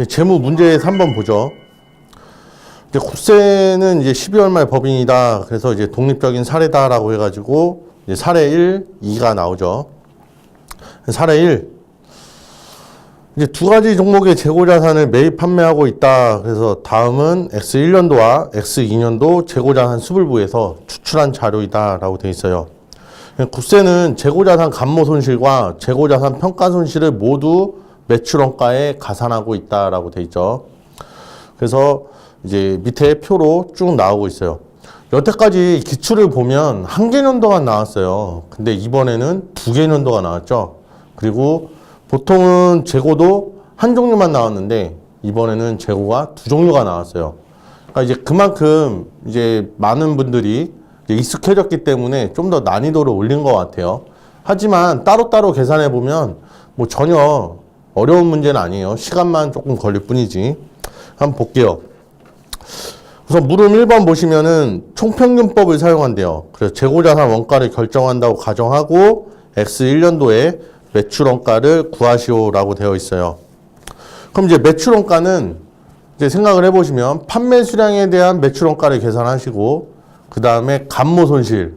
재무 문제에서 한번 보죠. 이제 국세는 이제 12월 말 법인이다. 그래서 이제 독립적인 사례다라고 해가지고 이제 사례 1, 2가 나오죠. 사례 1. 이제 두 가지 종목의 재고자산을 매입 판매하고 있다. 그래서 다음은 X1년도와 X2년도 재고자산 수불부에서 추출한 자료이다라고 되어 있어요. 국세는 재고자산 감모 손실과 재고자산 평가 손실을 모두 매출원가에 가산하고 있다라고 되어 있죠. 그래서 이제 밑에 표로 쭉 나오고 있어요. 여태까지 기출을 보면 한 개년도만 나왔어요. 근데 이번에는 두 개년도가 나왔죠. 그리고 보통은 재고도 한 종류만 나왔는데 이번에는 재고가 두 종류가 나왔어요. 그러니까 이제 그만큼 이제 많은 분들이 이제 익숙해졌기 때문에 좀 더 난이도를 올린 것 같아요. 하지만 따로따로 계산해 보면 뭐 전혀 어려운 문제는 아니에요. 시간만 조금 걸릴 뿐이지. 한번 볼게요. 우선 물음 1번 보시면은 총평균법을 사용한대요. 그래서 재고자산 원가를 결정한다고 가정하고 X1년도에 매출원가를 구하시오라고 되어 있어요. 그럼 이제 매출원가는 이제 생각을 해보시면 판매 수량에 대한 매출원가를 계산하시고 그 다음에 감모 손실,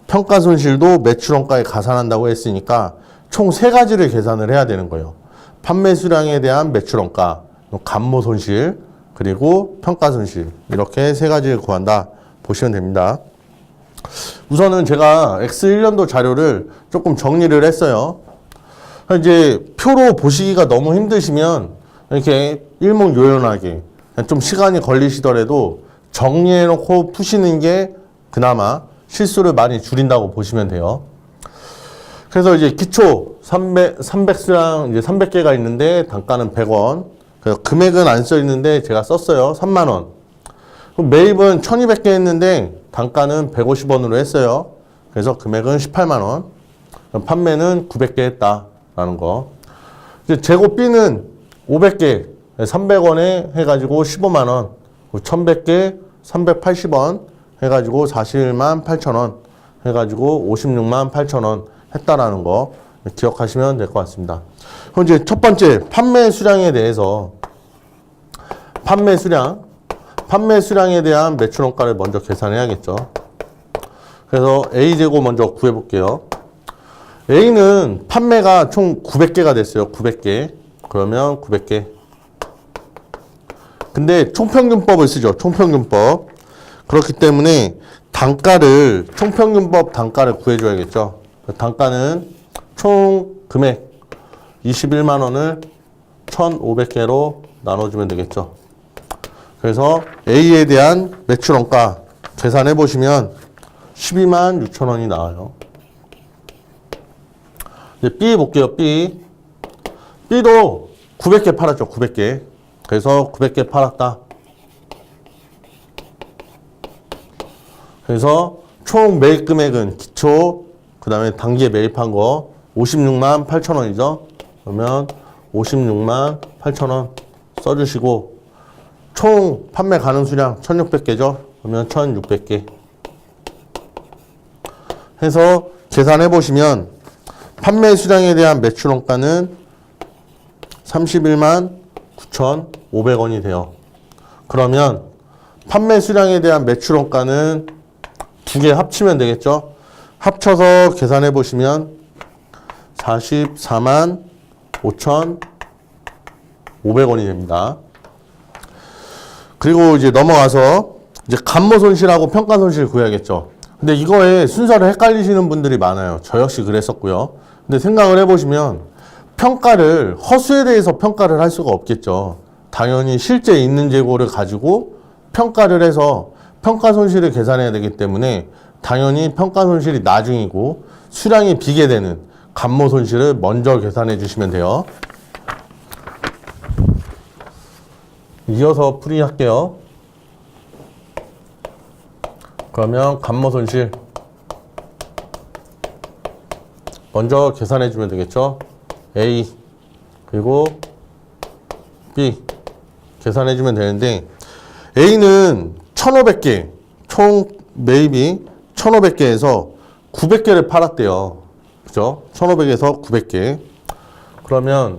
평가 손실도 매출원가에 가산한다고 했으니까 총 세 가지를 계산을 해야 되는 거예요. 판매 수량에 대한 매출원가, 감모 손실, 그리고 평가 손실 이렇게 세 가지를 구한다 보시면 됩니다. 우선은 제가 X1년도 자료를 조금 정리를 했어요. 이제 표로 보시기가 너무 힘드시면 이렇게 일목요연하게 좀 시간이 걸리시더라도 정리해놓고 푸시는 게 그나마 실수를 많이 줄인다고 보시면 돼요. 그래서 이제 기초 300수량 이제 300개가 있는데 단가는 100원. 그래서 금액은 안 써 있는데 제가 썼어요. 3만 원. 매입은 1200개 했는데 단가는 150원으로 했어요. 그래서 금액은 18만 원. 판매는 900개 했다라는 거. 이제 재고 B는 500개 300원에 해가지고 15만 원. 1100개 380원 해가지고 41만 8천원 해가지고 56만 8천원 했다라는 거 기억하시면 될 것 같습니다. 그럼 이제 첫 번째 판매 수량에 대해서 판매 수량에 대한 매출원가를 먼저 계산해야겠죠. 그래서 A재고 먼저 구해볼게요. A는 판매가 총 900개가 됐어요. 900개. 그러면 900개. 근데 총평균법을 쓰죠. 총평균법. 그렇기 때문에 단가를 총평균법 단가를 구해줘야겠죠. 단가는 총 금액 21만 원을 1,500개로 나눠주면 되겠죠. 그래서 A에 대한 매출원가 계산해 보시면 12만 6천 원이 나와요. 이제 B 볼게요. B도 900개 팔았죠. 900개. 그래서 900개 팔았다. 그래서 총 매입 금액은 기초 그 다음에 단기에 매입한 거 56만 8천 원이죠. 그러면 56만 8천 원 써주시고 총 판매 가능 수량 1600개죠. 그러면 1600개 해서 계산해 보시면 판매 수량에 대한 매출원가는 31만 9,500원이 돼요. 그러면 판매 수량에 대한 매출원가는 두 개 합치면 되겠죠. 합쳐서 계산해 보시면 44만 5,500원이 됩니다. 그리고 이제 넘어가서 이제 감모 손실하고 평가 손실 구해야겠죠. 근데 이거에 순서를 헷갈리시는 분들이 많아요. 저 역시 그랬었고요. 근데 생각을 해보시면 평가를 허수에 대해서 평가를 할 수가 없겠죠. 당연히 실제 있는 재고를 가지고 평가를 해서 평가 손실을 계산해야 되기 때문에 당연히 평가 손실이 나중이고 수량이 비게 되는 감모 손실을 먼저 계산해 주시면 돼요. 이어서 풀이할게요. 그러면 감모 손실 먼저 계산해 주면 되겠죠. A 그리고 B 계산해 주면 되는데 A는 1500개 총 매입이 1500개에서 900개를 팔았대요. 그죠? 1500에서 900개. 그러면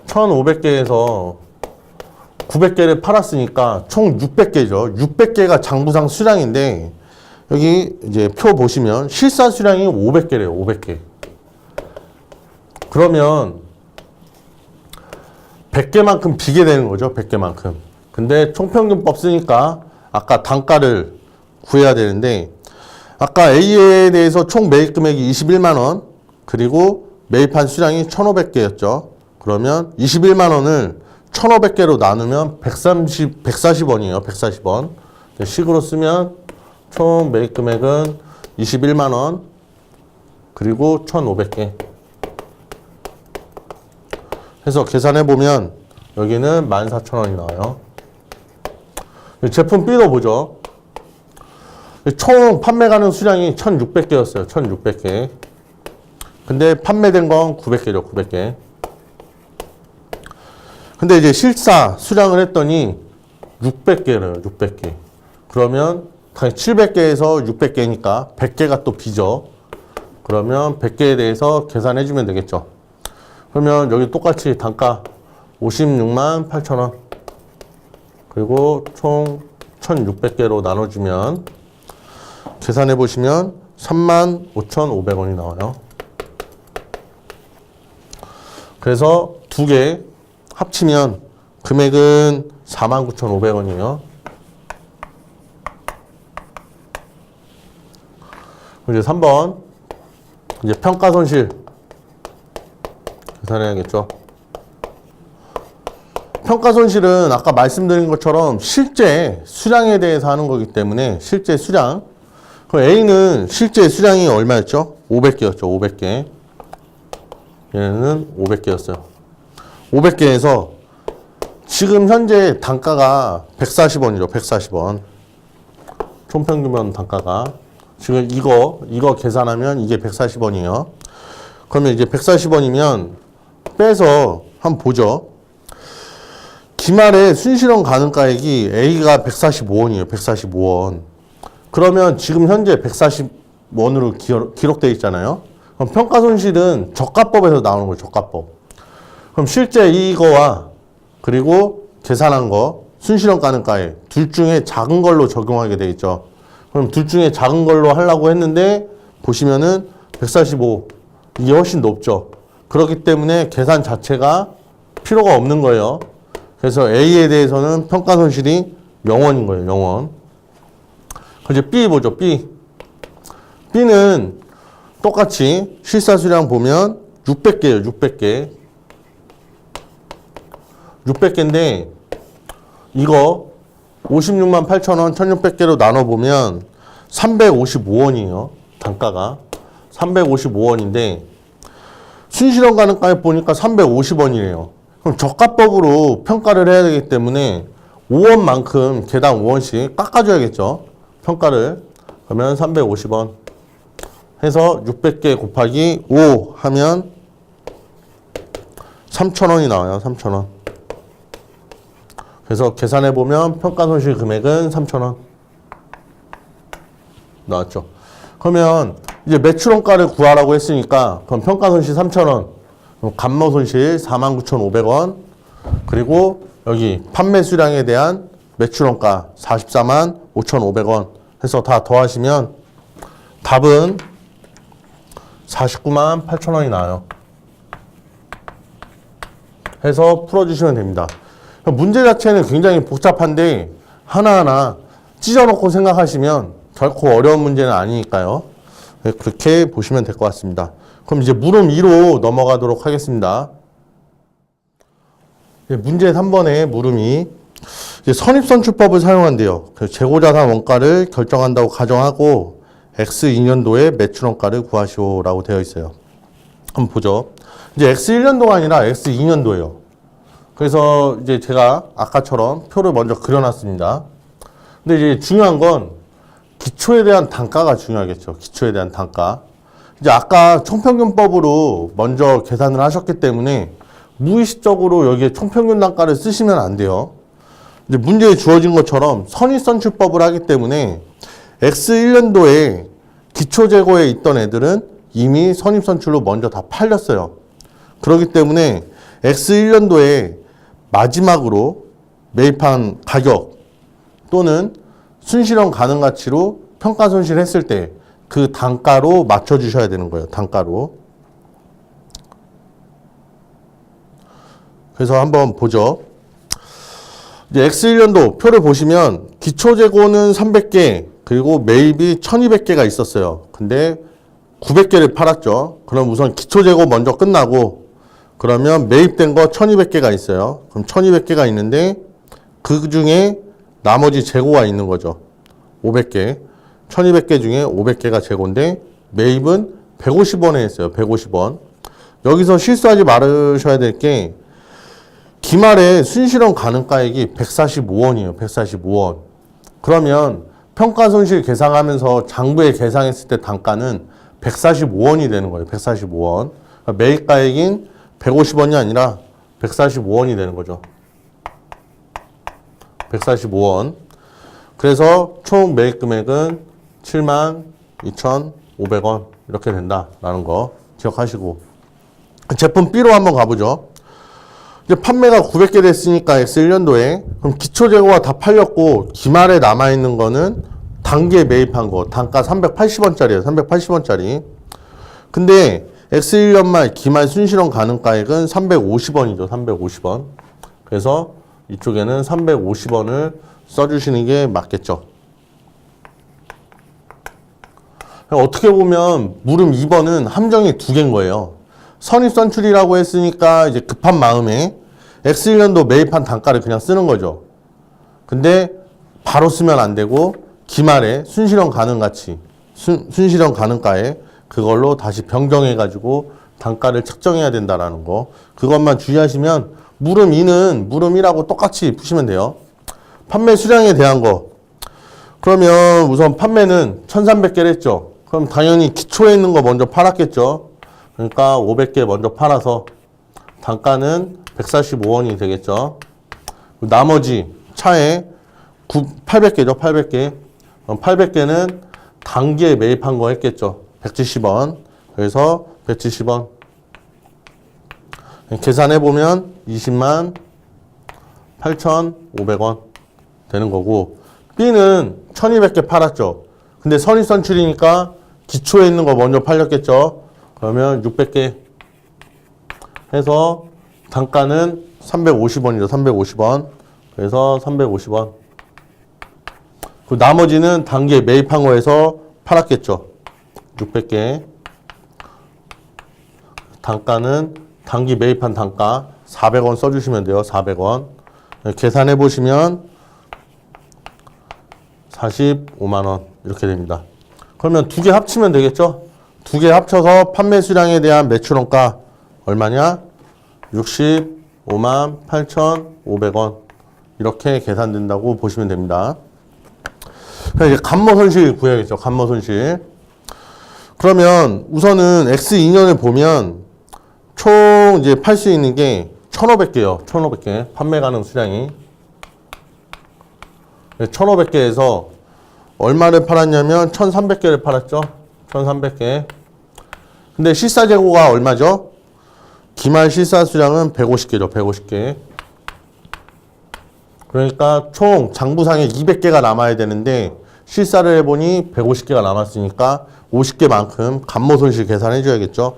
1500개에서 900개를 팔았으니까 총 600개죠. 600개가 장부상 수량인데 여기 이제 표 보시면 실사 수량이 500개래요. 500개. 그러면 100개만큼 비게 되는 거죠. 100개만큼. 근데 총평균법 쓰니까 아까 단가를 구해야 되는데 아까 A에 대해서 총 매입 금액이 21만 원 그리고 매입한 수량이 1,500개였죠. 그러면 21만 원을 1,500개로 나누면 140원이에요. 140원. 식으로 쓰면 총 매입 금액은 21만 원 그리고 1,500개. 해서 계산해 보면 여기는 14,000원이 나와요. 제품 B도 보죠. 총 판매 가능 수량이 1,600개였어요. 1,600개. 근데 판매된 건 900개죠. 900개. 근데 이제 실사 수량을 했더니 600개래요. 600개. 그러면 700개에서 600개니까 100개가 또 비죠. 그러면 100개에 대해서 계산해 주면 되겠죠. 그러면 여기 똑같이 단가 56만 8천원 그리고 총 1600개로 나눠주면 계산해 보시면 35,500원이 나와요. 그래서 두 개 합치면 금액은 49,500원이에요. 이제 3번 이제 평가 손실 계산해야겠죠. 평가 손실은 아까 말씀드린 것처럼 실제 수량에 대해서 하는 거기 때문에 실제 수량. 그럼 A는 실제 수량이 얼마였죠? 500개였죠. 500개. 얘는 500개였어요. 500개에서 지금 현재 단가가 140원이죠. 140원. 총평균 단가가. 지금 이거 계산하면 이게 140원이에요. 그러면 이제 140원이면 빼서 한번 보죠. 기말에 순실현 가능가액이 A가 145원이에요. 145원. 그러면 지금 현재 140원으로 기록되어 있잖아요. 그럼 평가손실은 저가법에서 나오는 거예요. 저가법. 그럼 실제 이거와 그리고 계산한 거 순실현 가능가액 둘 중에 작은 걸로 적용하게 되어 있죠. 그럼 둘 중에 작은 걸로 하려고 했는데 보시면은 145 이게 훨씬 높죠. 그렇기 때문에 계산 자체가 필요가 없는 거예요. 그래서 A에 대해서는 평가손실이 0원인 거예요. 0원. 이제 B 보죠. B. B는 똑같이 실사수량 보면 600개예요. 600개. 600개인데 이거 56만 8천원 1600개로 나눠보면 355원이에요. 단가가. 355원인데 순실현 가능가액 보니까 350원이래요. 그럼 저가법으로 평가를 해야 되기 때문에 5원만큼 개당 5원씩 깎아줘야겠죠. 평가를. 그러면 350원 해서 600개 곱하기 5 하면 3,000원이 나와요. 3,000원. 그래서 계산해보면 평가손실 금액은 3,000원 나왔죠. 그러면 이제 매출원가를 구하라고 했으니까 그럼 평가손실 3,000원, 감모손실 49,500원, 그리고 여기 판매 수량에 대한 매출원가 44만 5,500원 해서 다 더하시면 답은 49만 8천원이 나와요. 해서 풀어주시면 됩니다. 문제 자체는 굉장히 복잡한데 하나하나 찢어놓고 생각하시면 결코 어려운 문제는 아니니까요. 그렇게 보시면 될 것 같습니다. 그럼 이제 물음 2로 넘어가도록 하겠습니다. 문제 3번에 물음이 선입선출법을 사용한대요. 재고자산 원가를 결정한다고 가정하고 X2년도에 매출원가를 구하시오라고 되어 있어요. 한번 보죠. 이제 X1년도가 아니라 X2년도예요. 그래서 이제 제가 아까처럼 표를 먼저 그려놨습니다. 근데 이제 중요한 건 기초에 대한 단가가 중요하겠죠. 기초에 대한 단가. 이제 아까 총평균법으로 먼저 계산을 하셨기 때문에 무의식적으로 여기에 총평균 단가를 쓰시면 안 돼요. 이제 문제에 주어진 것처럼 선입선출법을 하기 때문에 X1년도에 기초재고에 있던 애들은 이미 선입선출로 먼저 다 팔렸어요. 그렇기 때문에 X1년도에 마지막으로 매입한 가격 또는 순실현 가능 가치로 평가 손실했을 때 그 단가로 맞춰 주셔야 되는 거예요. 단가로. 그래서 한번 보죠. 이제 X1년도 표를 보시면 기초 재고는 300개 그리고 매입이 1200개가 있었어요. 근데 900개를 팔았죠. 그럼 우선 기초 재고 먼저 끝나고 그러면 매입된 거 1200개가 있어요. 그럼 1200개가 있는데 그 중에 나머지 재고가 있는 거죠. 500개. 1200개 중에 500개가 재고인데 매입은 150원에 했어요. 150원. 여기서 실수하지 말으셔야 될 게 기말에 순실현 가능가액이 145원이에요. 145원. 그러면 평가 손실 계산하면서 장부에 계산했을 때 단가는 145원이 되는 거예요. 145원. 그러니까 매입가액인 150원이 아니라 145원이 되는 거죠. 145원. 그래서 총 매입 금액은 72,500원 이렇게 된다라는 거 기억하시고 제품 B로 한번 가보죠. 이제 판매가 900개 됐으니까 X1년도에 그럼 기초 재고가 다 팔렸고 기말에 남아있는 거는 단기에 매입한 거 단가 380원짜리예요. 380원짜리. 근데 X1년 말 기말 순실현 가능가액은 350원이죠. 350원. 그래서 이쪽에는 350원을 써주시는 게 맞겠죠. 어떻게 보면 물음 2번은 함정이 두 개인 거예요. 선입선출이라고 했으니까 이제 급한 마음에 X1년도 매입한 단가를 그냥 쓰는 거죠. 근데 바로 쓰면 안 되고 기말에 순실현 가능 가치, 순실현 가능가에 그걸로 다시 변경해 가지고 단가를 측정해야 된다라는 거. 그것만 주의하시면 물음 2는 물음 1하고 똑같이 푸시면 돼요. 판매 수량에 대한 거. 그러면 우선 판매는 1300개를 했죠. 그럼 당연히 기초에 있는 거 먼저 팔았겠죠. 그러니까 500개 먼저 팔아서 단가는 145원이 되겠죠. 나머지 차에 800개죠. 800개. 그럼 800개는 단기에 매입한 거 했겠죠. 170원. 그래서 170원. 계산해보면 20만 8,500원 되는 거고 B는 1200개 팔았죠. 근데 선입선출이니까 기초에 있는 거 먼저 팔렸겠죠. 그러면 600개 해서 단가는 350원이죠. 350원. 그래서 350원. 그 나머지는 단기에 매입한 거에서 팔았겠죠. 600개. 단가는 단기 매입한 단가 400원 써주시면 돼요. 400원. 계산해 보시면 45만원 이렇게 됩니다. 그러면 두 개 합치면 되겠죠? 두 개 합쳐서 판매 수량에 대한 매출원가 얼마냐? 65만 8,500원 이렇게 계산된다고 보시면 됩니다. 이제 감모 손실 구해야겠죠. 감모 손실. 그러면 우선은 X2년을 보면 총 이제 팔 수 있는 게 1,500개요. 1,500개. 판매 가능 수량이. 1,500개에서 얼마를 팔았냐면 1,300개를 팔았죠. 1,300개. 근데 실사 재고가 얼마죠? 기말 실사 수량은 150개죠. 150개. 그러니까 총 장부상에 200개가 남아야 되는데 실사를 해보니 150개가 남았으니까 50개만큼 감모 손실 계산해 줘야겠죠.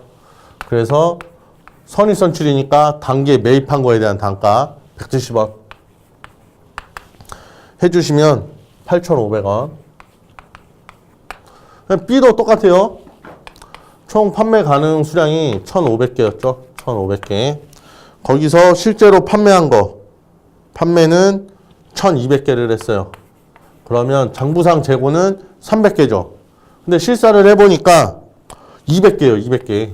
그래서 선입선출이니까 단기에 매입한 거에 대한 단가 170원 해주시면 8,500원. B도 똑같아요. 총 판매 가능 수량이 1,500개였죠. 1,500개. 거기서 실제로 판매한 거 판매는 1,200개를 했어요. 그러면 장부상 재고는 300개죠. 근데 실사를 해보니까 200개예요. 200개.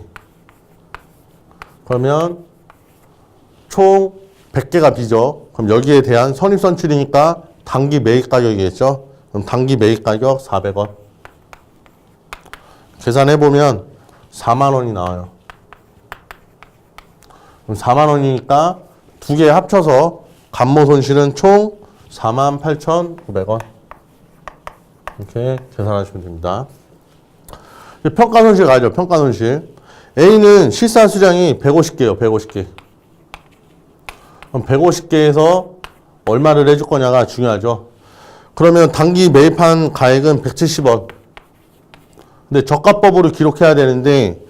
그러면 총 100개가 B죠. 그럼 여기에 대한 선입선출이니까 단기 매입 가격이겠죠. 그럼 단기 매입 가격 400원. 계산해보면 4만원이 나와요. 그럼 4만원이니까 두 개 합쳐서 감모 손실은 총 48,900원. 이렇게 계산하시면 됩니다. 평가 손실 가죠. 평가 손실. A는 실사 수량이 150개예요. 150개. 그럼 150개에서 얼마를 해줄 거냐가 중요하죠. 그러면 단기 매입한 가액은 170원. 근데 저가법으로 기록해야 되는데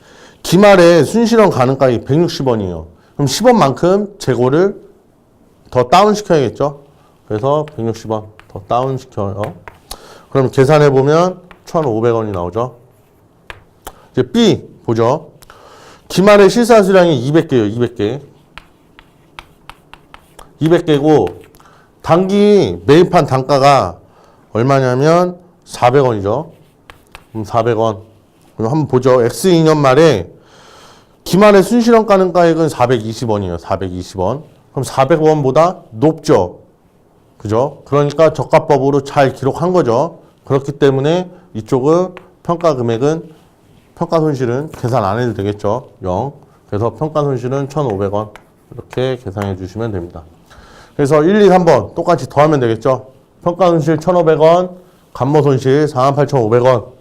기말에 순실현 가능가액이 160원이에요. 그럼 10원만큼 재고를 더 다운시켜야겠죠. 그래서 160원 더 다운시켜요. 그럼 계산해보면 1,500원이 나오죠. 이제 B 보죠. 기말의 실사 수량이 200개예요. 200개. 200개고 단기 매입한 단가가 얼마냐면 400원이죠. 그럼 400원. 그럼 한번 보죠. X2년 말에 기말의 순실현 가능가액은 420원이에요. 420원. 그럼 400원보다 높죠. 그죠? 그러니까 저가법으로 잘 기록한 거죠. 그렇기 때문에 이쪽은 평가 금액은 평가 손실은 계산 안 해도 되겠죠. 0. 그래서 평가 손실은 1,500원. 이렇게 계산해 주시면 됩니다. 그래서 1, 2, 3번 똑같이 더하면 되겠죠. 평가 손실 1,500원, 감모 손실 48,500원.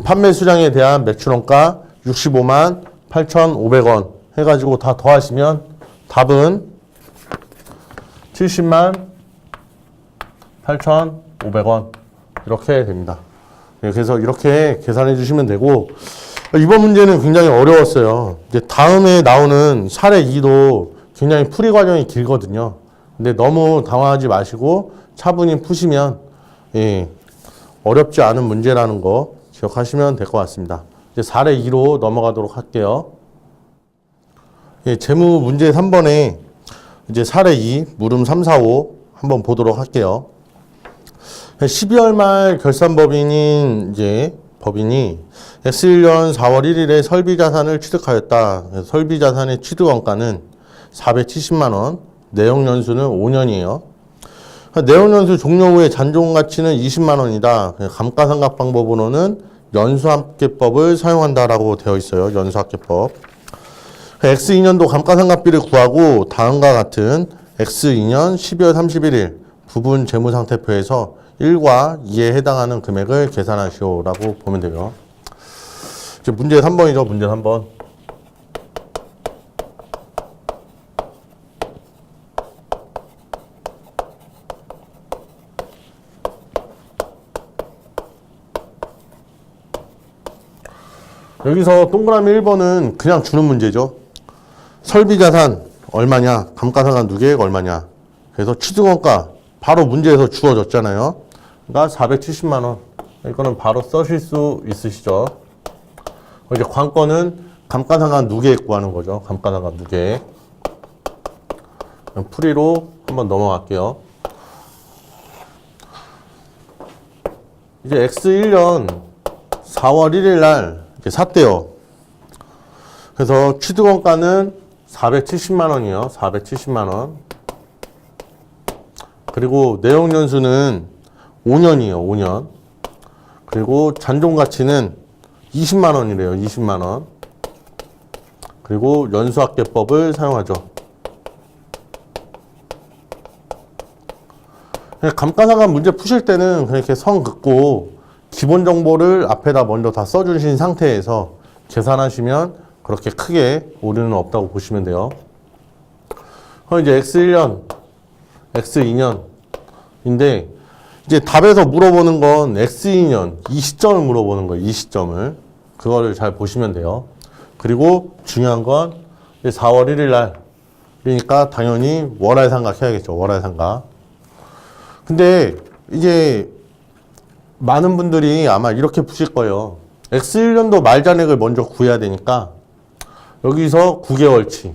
판매 수량에 대한 매출원가 65만 8,500원 해가지고 다 더하시면 답은 70만 8,500원 이렇게 됩니다. 그래서 이렇게 계산해 주시면 되고 이번 문제는 굉장히 어려웠어요. 이제 다음에 나오는 사례 2도 굉장히 풀이 과정이 길거든요. 근데 너무 당황하지 마시고 차분히 푸시면 어렵지 않은 문제라는 거 기억하시면 될 것 같습니다. 이제 사례 2로 넘어가도록 할게요. 재무 문제 3번에 이제 사례 2, 물음 3, 4, 5 한번 보도록 할게요. 12월 말 결산법인인 법인이 X1년 4월 1일에 설비자산을 취득하였다. 설비자산의 취득원가는 470만원, 내역연수는 5년이에요. 내역연수 종료 후에 잔존가치는 20만원이다. 감가상각 방법으로는 연수합계법을 사용한다라고 되어 있어요. 연수합계법. X2년도 감가상각비를 구하고 다음과 같은 X2년 12월 31일 부분 재무상태표에서 1과 2에 해당하는 금액을 계산하시오라고 보면 돼요. 이제 문제 3번이죠. 문제 3번. 여기서 동그라미 1번은 그냥 주는 문제죠. 설비자산 얼마냐, 감가상각 누계액 얼마냐. 그래서 취득원가 바로 문제에서 주어졌잖아요. 그러니까 470만원. 이거는 바로 써실 수 있으시죠. 이제 관건은 감가상각 누계액 구하는 거죠. 감가상각 누계액. 풀이로 한번 넘어갈게요. 이제 X1년 4월 1일 날 이렇게 샀대요. 그래서 취득원가는 470만원이에요. 470만원. 그리고 내역연수는 5년이에요. 5년. 그리고 잔존가치는 20만원이래요. 20만원. 그리고 연수합계법을 사용하죠. 감가상각 문제 푸실 때는 그렇게 선 긋고 기본 정보를 앞에다 먼저 다 써주신 상태에서 계산하시면 그렇게 크게 오류는 없다고 보시면 돼요. 그럼 이제 X1년, X2년인데 이제 답에서 물어보는 건 X2년 이 시점을 물어보는 거예요. 이 시점을. 그거를 잘 보시면 돼요. 그리고 중요한 건 4월 1일 날 그러니까 당연히 월할상각 해야겠죠. 월할상각. 근데 이제 많은 분들이 아마 이렇게 푸실 거예요. X1년도 말잔액을 먼저 구해야 되니까 여기서 9개월치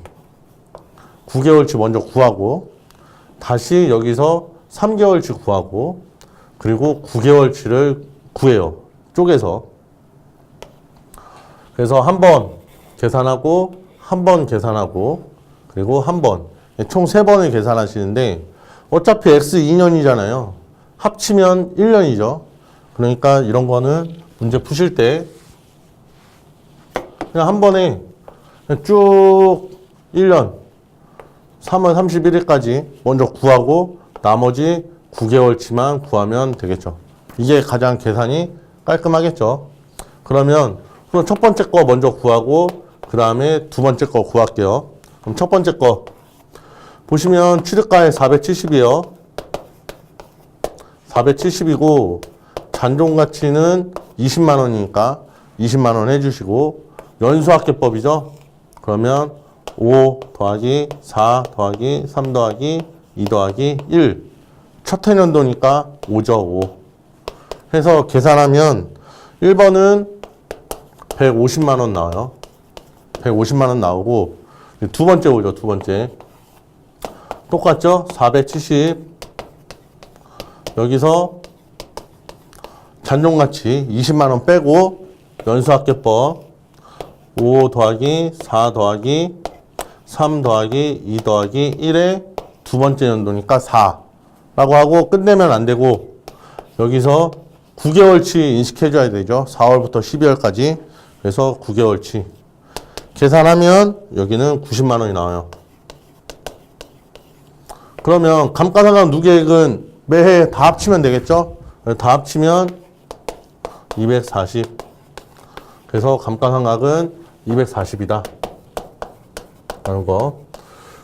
먼저 구하고 다시 여기서 3개월치 구하고 그리고 9개월치를 구해요. 쪼개서. 그래서 한 번 계산하고 한 번 계산하고 그리고 한 번 총 3번을 계산하시는데 어차피 X2년이잖아요. 합치면 1년이죠. 그러니까 이런 거는 문제 푸실 때 그냥 한 번에 그냥 쭉 1년 3월 31일까지 먼저 구하고 나머지 9개월치만 구하면 되겠죠. 이게 가장 계산이 깔끔하겠죠. 그러면 첫 번째 거 먼저 구하고 그 다음에 두 번째 거 구할게요. 그럼 첫 번째 거 보시면 취득가액 470이에요. 470이고 잔존 가치는 20만 원이니까 20만 원 해주시고 연수학계법이죠. 그러면 5 더하기 4 더하기 3 더하기 2 더하기 1 첫 해년도니까 5죠. 5 해서 계산하면 1번은 150만 원 나와요. 150만 원 나오고 두 번째 오죠. 두 번째 똑같죠. 470 여기서 잔존가치 20만 원 빼고 연수학계법 5 더하기 4 더하기 3 더하기 2 더하기 1의 두 번째 연도니까 4라고 하고 끝내면 안 되고 여기서 9개월치 인식해줘야 되죠. 4월부터 12월까지. 그래서 9개월치. 계산하면 여기는 90만 원이 나와요. 그러면 감가상각 누계액은 매해 다 합치면 되겠죠? 다 합치면 240. 그래서 감가상각은 240이다. 라는 거.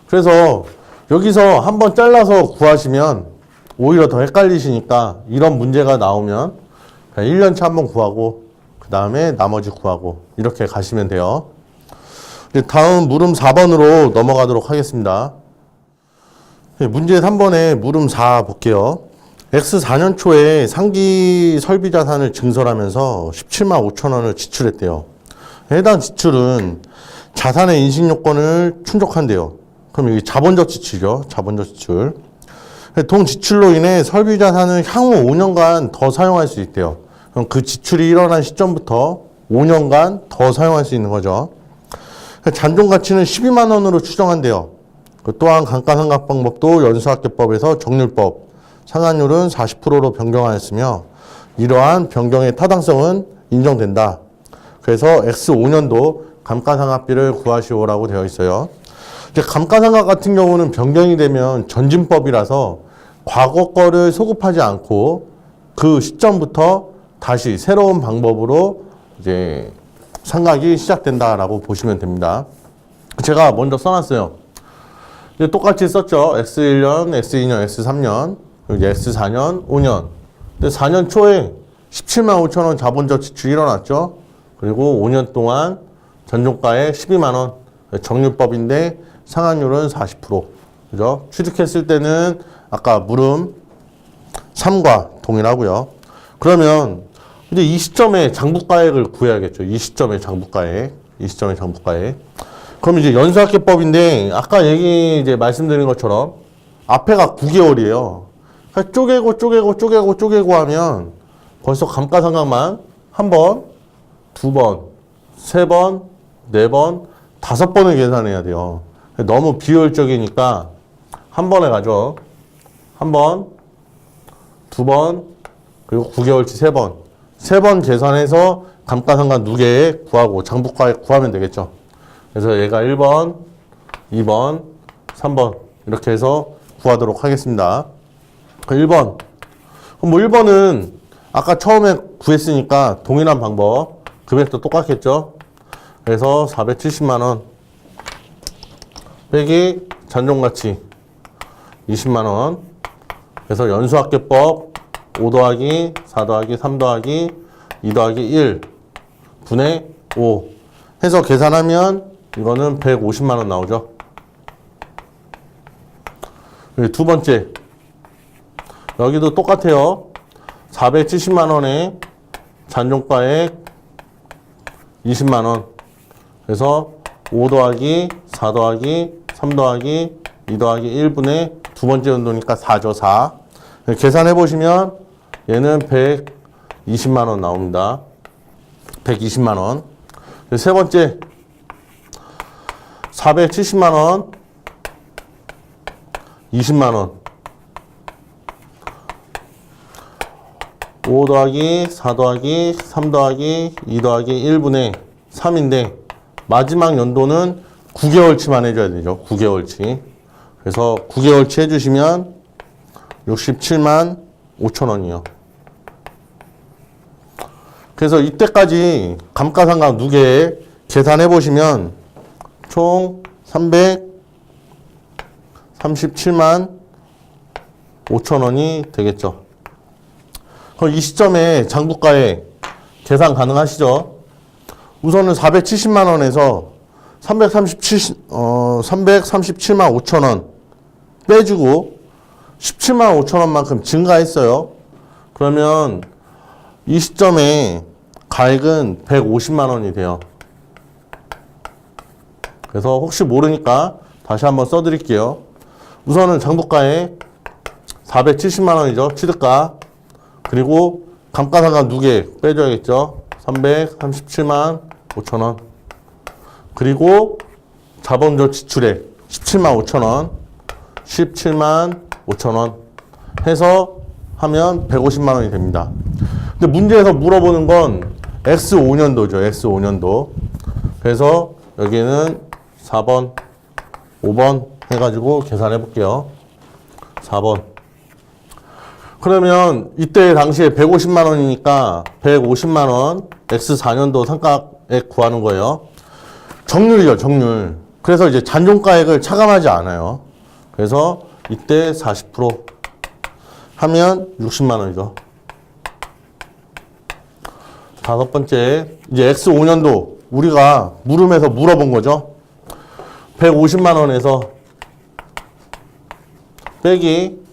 그래서 여기서 한번 잘라서 구하시면 오히려 더 헷갈리시니까 이런 문제가 나오면 1년차 한번 구하고 그 다음에 나머지 구하고 이렇게 가시면 돼요. 다음 물음 4번으로 넘어가도록 하겠습니다. 문제 3번에 물음 4 볼게요. X 4년 초에 상기 설비 자산을 증설하면서 17만 5천 원을 지출했대요. 해당 지출은 자산의 인식 요건을 충족한대요. 그럼 이게 자본적 지출이죠. 자본적 지출. 동 지출로 인해 설비 자산을 향후 5년간 더 사용할 수 있대요. 그럼 그 지출이 일어난 시점부터 5년간 더 사용할 수 있는 거죠. 잔존 가치는 12만 원으로 추정한대요. 또한 감가상각 방법도 연수학계법에서 정률법 상한율은 40%로 변경하였으며 이러한 변경의 타당성은 인정된다. 그래서 X5년도 감가상각비를 구하시오라고 되어 있어요. 이제 감가상각 같은 경우는 변경이 되면 전진법이라서 과거 거를 소급하지 않고 그 시점부터 다시 새로운 방법으로 이제 상각이 시작된다라고 보시면 됩니다. 제가 먼저 써놨어요. 이제 똑같이 썼죠. X1년, X2년, X3년, 이제 X4년, 5년. 근데 4년 초에 17만 5천 원 자본적 지출이 일어났죠. 그리고 5년 동안 전종가에 12만 원. 정률법인데 상한율은 40%. 그죠? 취득했을 때는 아까 물음 3과 동일하고요. 그러면 이제 이 시점에 장부가액을 구해야겠죠. 이 시점에 장부가액. 이 시점에 장부가액. 그럼 이제 연수학계법인데 아까 이제 말씀드린 것처럼 앞에가 9개월이에요. 그러니까 쪼개고 하면 벌써 감가상각만 한 번, 두 번, 세 번, 네 번, 5번을 계산해야 돼요. 너무 비효율적이니까 한 번에 가죠. 한 번, 두 번, 그리고 9개월치 세 번. 세 번 계산해서 감가상각 누계액 구하고 장부가액 구하면 되겠죠. 그래서 얘가 1번, 2번, 3번 이렇게 해서 구하도록 하겠습니다. 1번. 그럼 뭐 1번은 아까 처음에 구했으니까 동일한 방법. 금액도 똑같겠죠. 그래서 470만 원 빼기 잔존가치 20만 원. 그래서 연수학계법 5 더하기 4 더하기 3 더하기 2 더하기 1 분의 5 해서 계산하면 이거는 150만 원 나오죠. 두 번째. 여기도 똑같아요. 470만 원에 잔존가액 20만 원. 그래서 5 더하기 4 더하기 3 더하기 2 더하기 1분의 두 번째 연도니까 4죠. 4. 계산해 보시면 얘는 120만 원 나옵니다. 120만 원. 세 번째 470만 원 20만 원 5 더하기 4 더하기 3 더하기 2 더하기 1분의 3인데 마지막 연도는 9개월치만 해줘야 되죠. 9개월치. 그래서 9개월치 해주시면 67만 5천 원이요. 그래서 이때까지 감가상각 누계 계산해 보시면 총 337만 5천 원이 되겠죠. 그럼 이 시점에 장부가액 계산 가능하시죠? 우선은 470만 원에서 337만 5천 원 빼주고 17만 5천 원만큼 증가했어요. 그러면 이 시점에 가액은 150만 원이 돼요. 그래서 혹시 모르니까 다시 한번 써드릴게요. 우선은 장부가액 470만 원이죠. 취득가. 그리고 감가상각 누계 빼줘야겠죠. 337만 5천 원. 그리고 자본조 지출액 17만 5천 원. 17만 5천 원 해서 하면 150만 원이 됩니다. 근데 문제에서 물어보는 건 X5년도죠. X5년도. 그래서 여기는 4번, 5번 해가지고 계산해 볼게요. 4번. 그러면 이때 당시에 150만 원이니까 150만 원 X4년도 상가액 구하는 거예요. 정률이죠, 정률. 그래서 이제 잔존가액을 차감하지 않아요. 그래서 이때 40% 하면 60만 원이죠. 다섯 번째, 이제 X5년도 우리가 물음에서 물어본 거죠. 150만 원에서 빼기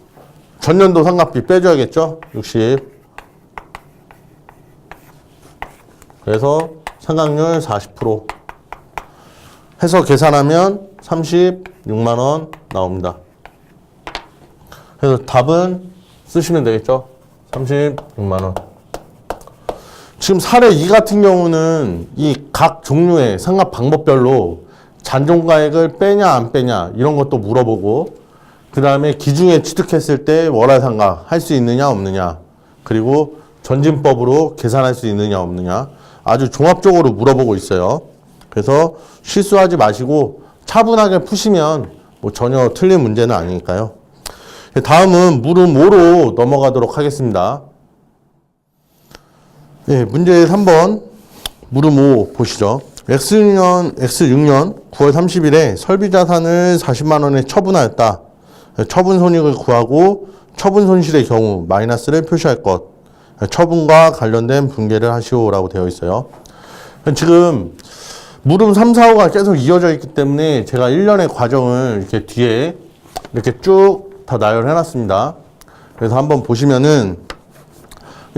전년도 상각비 빼줘야겠죠. 60. 그래서 상각률 40% 해서 계산하면 36만 원 나옵니다. 그래서 답은 쓰시면 되겠죠. 36만 원. 지금 사례 2 같은 경우는 이 각 종류의 상각 방법별로 잔존가액을 빼냐 안 빼냐 이런 것도 물어보고, 그 다음에 기중에 취득했을 때 월할 상각 할 수 있느냐 없느냐, 그리고 전진법으로 계산할 수 있느냐 없느냐 아주 종합적으로 물어보고 있어요. 그래서 실수하지 마시고 차분하게 푸시면 뭐 전혀 틀린 문제는 아니니까요. 다음은 물음 5로 넘어가도록 하겠습니다. 네, 문제 3번 물음 5 보시죠. X6년 9월 30일에 설비자산을 40만 원에 처분하였다. 처분 손익을 구하고 처분 손실의 경우 마이너스를 표시할 것. 처분과 관련된 분계를 하시오라고 되어 있어요. 지금 물음 3, 4, 5가 계속 이어져 있기 때문에 제가 1년의 과정을 이렇게 뒤에 이렇게 쭉 다 나열해 놨습니다. 그래서 한번 보시면은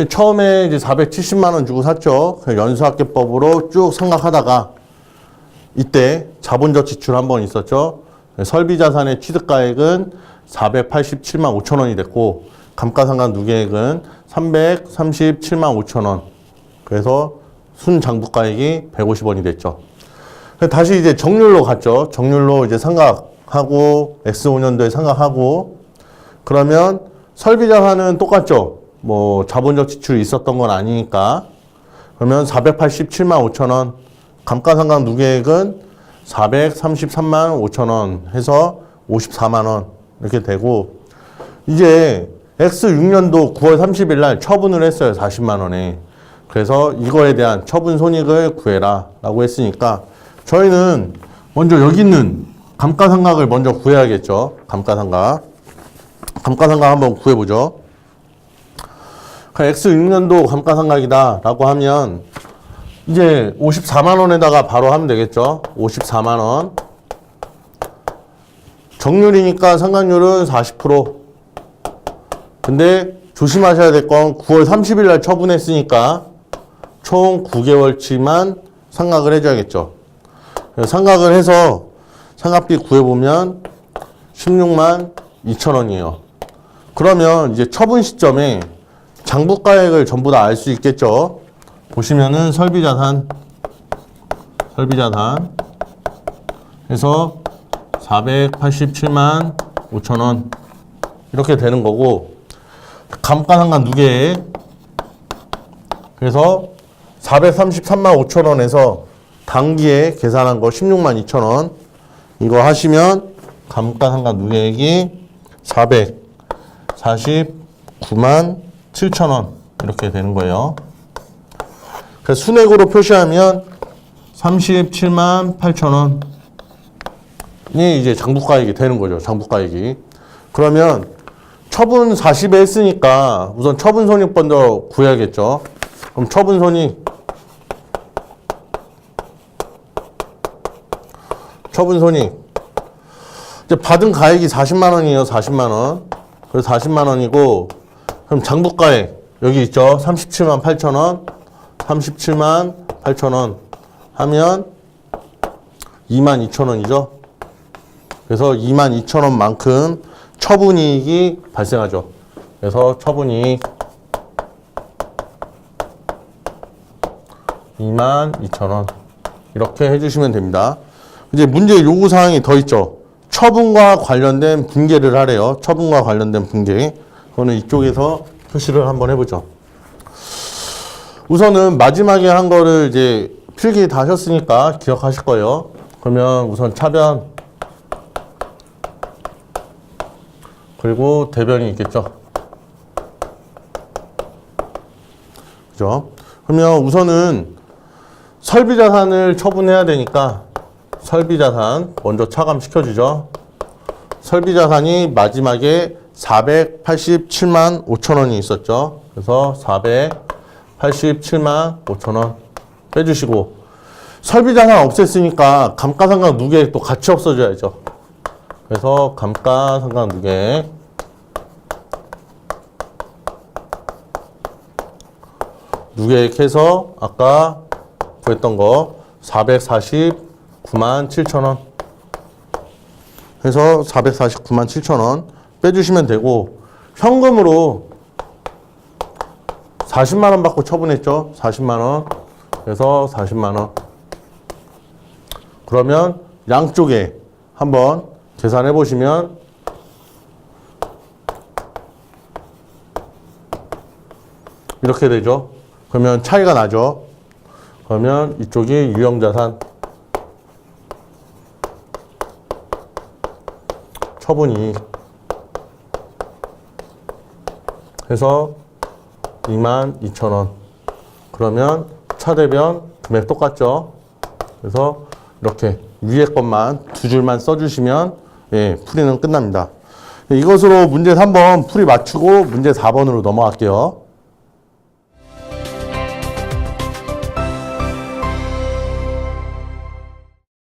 처음에 이제 470만 원 주고 샀죠. 연수학계법으로 쭉 상각하다가 이때 자본적 지출 한번 있었죠. 설비자산의 취득가액은 487만 5천 원이 됐고 감가상각 누계액은 337만 5천 원. 그래서 순장부가액이 150원이 됐죠. 다시 이제 정률로 갔죠. 정률로 이제 상각하고 X5년도에 상각하고, 그러면 설비자산은 똑같죠. 뭐 자본적 지출이 있었던 건 아니니까. 그러면 487만 5천 원, 감가상각 누계액은 433만 5천 원 해서 54만 원 이렇게 되고, 이제 X6년도 9월 30일 날 처분을 했어요. 40만 원에. 그래서 이거에 대한 처분 손익을 구해라 라고 했으니까 저희는 먼저 여기 있는 감가상각을 먼저 구해야겠죠. 감가상각 한번 구해보죠. X6년도 감가상각이다 라고 하면 이제 54만 원에다가 바로 하면 되겠죠. 54만 원. 정률이니까 상각률은 40%. 근데 조심하셔야 될 건 9월 30일 날 처분했으니까 총 9개월치만 상각을 해줘야겠죠. 상각을 해서 상각비 구해보면 16만 2천 원이에요. 그러면 이제 처분 시점에 장부가액을 전부 다 알 수 있겠죠. 보시면은 설비자산 해서 487만 5천 원 이렇게 되는 거고, 감가상각 누계액 그래서 433만 5천 원에서 당기에 계산한 거 16만 2천 원 이거 하시면 감가상각 누계액이 449만 7천 원 이렇게 되는 거예요. 그래서 순액으로 표시하면 37만 8천 원이 이제 장부가액이 되는 거죠. 장부가액이. 그러면 처분 40에 했으니까 우선 처분 손익 먼저 구해야겠죠. 그럼 처분 손익 이제 받은 가액이 40만 원이에요. 40만 원. 그래서 40만 원이고 그럼 장부가액 여기 있죠. 37만 8천 원. 37만 8천 원 하면 2만 2천 원이죠. 그래서 2만 2천 원만큼 처분이익이 발생하죠. 그래서 처분이익 2만 2천 원 이렇게 해주시면 됩니다. 이제 문제 요구사항이 더 있죠. 처분과 관련된 분계를 하래요. 처분과 관련된 분계. 그거는 이쪽에서 표시를 한번 해보죠. 우선은 마지막에 한 거를 이제 필기 다 하셨으니까 기억하실 거예요. 그러면 우선 차변 그리고 대변이 있겠죠. 그죠? 그러면 우선은 설비자산을 처분해야 되니까 설비자산 먼저 차감시켜주죠. 설비자산이 마지막에 487만 5천 원이 있었죠. 그래서 487만 5천 원 빼주시고 설비자산 없앴으니까 감가상각 누계액 또 같이 없어져야죠. 그래서 감가상각 누계액 누계액 해서 아까 구했던 거 449만 7천 원 해서 449만 7천 원 빼주시면 되고 현금으로 40만 원 받고 처분했죠. 40만 원 그래서 40만 원 그러면 양쪽에 한번 계산해 보시면 이렇게 되죠. 그러면 차이가 나죠. 그러면 이쪽이 유형자산 처분이 해서 2만 2천 원 그러면 차대변 금액 똑같죠. 그래서 이렇게 위에 것만 두 줄만 써주시면 예, 풀이는 끝납니다. 이것으로 문제 3번 풀이 맞추고 문제 4번으로 넘어갈게요.